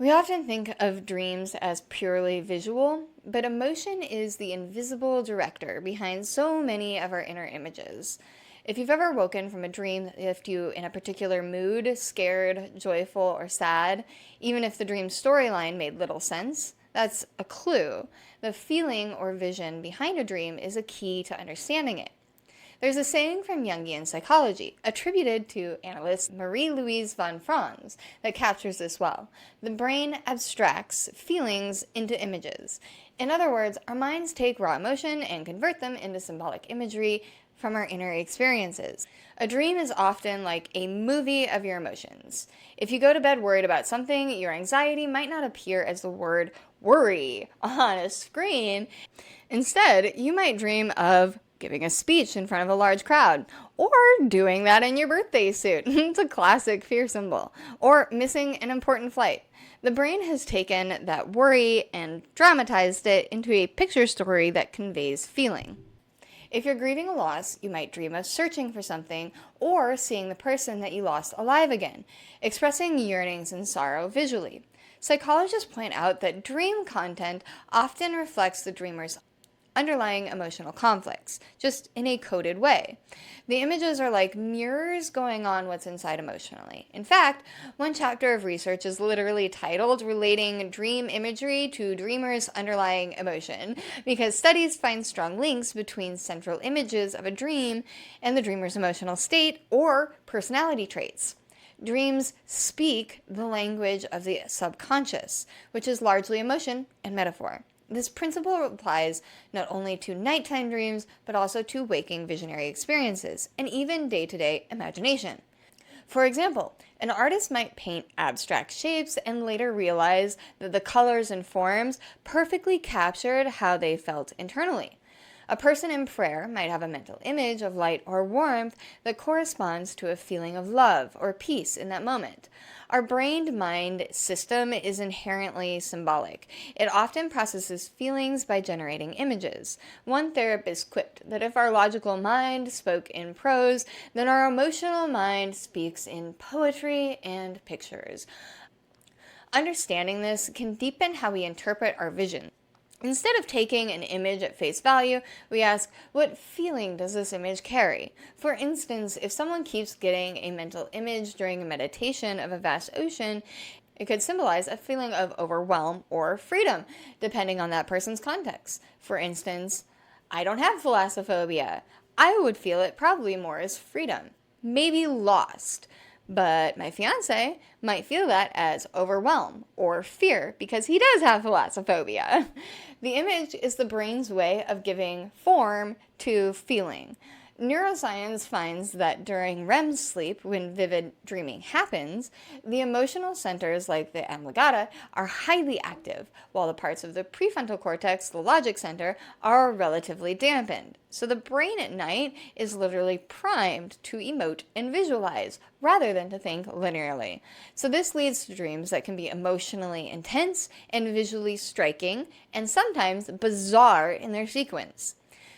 We often think of dreams as purely visual, but emotion is the invisible director behind so many of our inner images. If you've ever woken from a dream that left you in a particular mood, scared, joyful, or sad, even if the dream storyline made little sense, that's a clue. The feeling or vision behind a dream is a key to understanding it. There's a saying from Jungian psychology, attributed to analyst Marie-Louise von Franz, that captures this well. The brain abstracts feelings into images. In other words, our minds take raw emotion and convert them into symbolic imagery from our inner experiences. A dream is often like a movie of your emotions. If you go to bed worried about something, your anxiety might not appear as the word worry on a screen. Instead, you might dream of giving a speech in front of a large crowd, or doing that in your birthday suit. It's a classic fear symbol. Or missing an important flight. The brain has taken that worry and dramatized it into a picture story that conveys feeling. If you're grieving a loss, you might dream of searching for something or seeing the person that you lost alive again, expressing yearnings and sorrow visually. Psychologists point out that dream content often reflects the dreamer's underlying emotional conflicts, just in a coded way. The images are like mirrors going on what's inside emotionally. In fact, one chapter of research is literally titled Relating Dream Imagery to Dreamers' Underlying Emotion, because studies find strong links between central images of a dream and the dreamer's emotional state or personality traits. Dreams speak the language of the subconscious, which is largely emotion and metaphor. This principle applies not only to nighttime dreams, but also to waking visionary experiences, and even day-to-day imagination. For example, an artist might paint abstract shapes and later realize that the colors and forms perfectly captured how they felt internally. A person in prayer might have a mental image of light or warmth that corresponds to a feeling of love or peace in that moment. Our brain-mind system is inherently symbolic. It often processes feelings by generating images. One therapist quipped that if our logical mind spoke in prose, then our emotional mind speaks in poetry and pictures. Understanding this can deepen how we interpret our vision. Instead of taking an image at face value, we ask, what feeling does this image carry? For instance, if someone keeps getting a mental image during a meditation of a vast ocean, it could symbolize a feeling of overwhelm or freedom, depending on that person's context. For instance, I don't have thalassophobia. I would feel it probably more as freedom, maybe lost. But my fiance might feel that as overwhelm or fear because he does have thalassophobia. The image is the brain's way of giving form to feeling. Neuroscience finds that during REM sleep, when vivid dreaming happens, the emotional centers like the amygdala are highly active, while the parts of the prefrontal cortex, the logic center, are relatively dampened. So the brain at night is literally primed to emote and visualize, rather than to think linearly. So this leads to dreams that can be emotionally intense and visually striking, and sometimes bizarre in their sequence.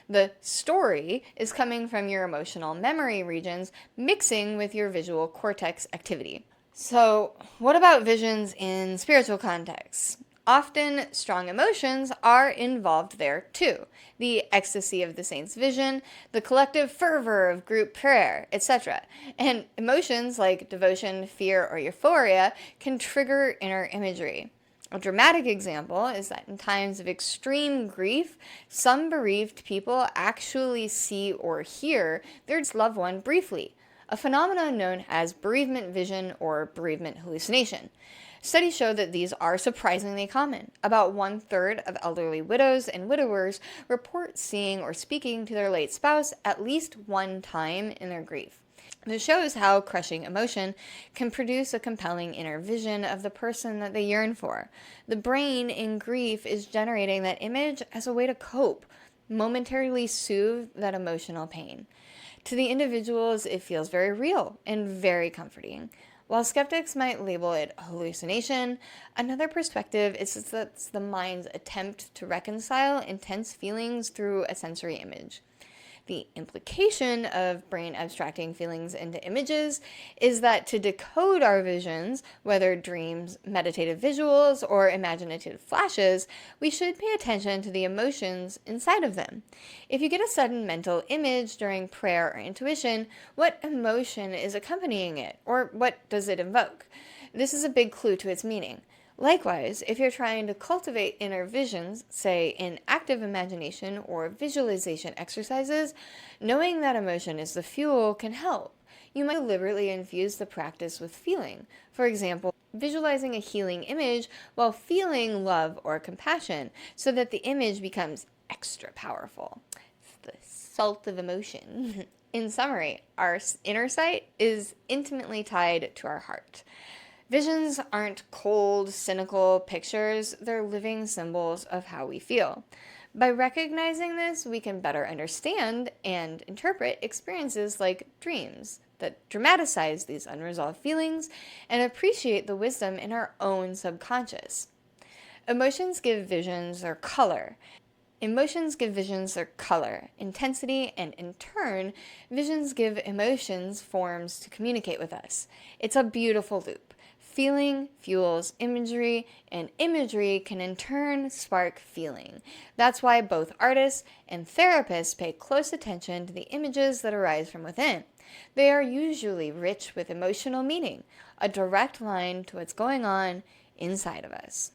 The story is coming from your emotional memory regions mixing with your visual cortex activity. So, what about visions in spiritual contexts? Often, strong emotions are involved there too. The ecstasy of the saint's vision, the collective fervor of group prayer, etc. And emotions like devotion, fear, or euphoria can trigger inner imagery. A dramatic example is that in times of extreme grief, some bereaved people actually see or hear their loved one briefly, a phenomenon known as bereavement vision or bereavement hallucination. Studies show that these are surprisingly common. About 1/3 of elderly widows and widowers report seeing or speaking to their late spouse at least one time in their grief. This shows how crushing emotion can produce a compelling inner vision of the person that they yearn for. The brain in grief is generating that image as a way to cope, momentarily soothe that emotional pain. To the individuals, it feels very real and very comforting. While skeptics might label it a hallucination, another perspective is that it's the mind's attempt to reconcile intense feelings through a sensory image. The implication of brain abstracting feelings into images is that to decode our visions, whether dreams, meditative visuals, or imaginative flashes, we should pay attention to the emotions inside of them. If you get a sudden mental image during prayer or intuition, what emotion is accompanying it, or what does it invoke? This is a big clue to its meaning. Likewise, if you're trying to cultivate inner visions, say in active imagination or visualization exercises, knowing that emotion is the fuel can help. You might deliberately infuse the practice with feeling. For example, visualizing a healing image while feeling love or compassion so that the image becomes extra powerful. It's the salt of emotion. In summary, our inner sight is intimately tied to our heart. Visions aren't cold, cynical pictures, they're living symbols of how we feel. By recognizing this, we can better understand and interpret experiences like dreams that dramatize these unresolved feelings and appreciate the wisdom in our own subconscious. Emotions give visions their color. Emotions give visions their color, intensity, and in turn, visions give emotions forms to communicate with us. It's a beautiful loop. Feeling fuels imagery, and imagery can in turn spark feeling. That's why both artists and therapists pay close attention to the images that arise from within. They are usually rich with emotional meaning, a direct line to what's going on inside of us.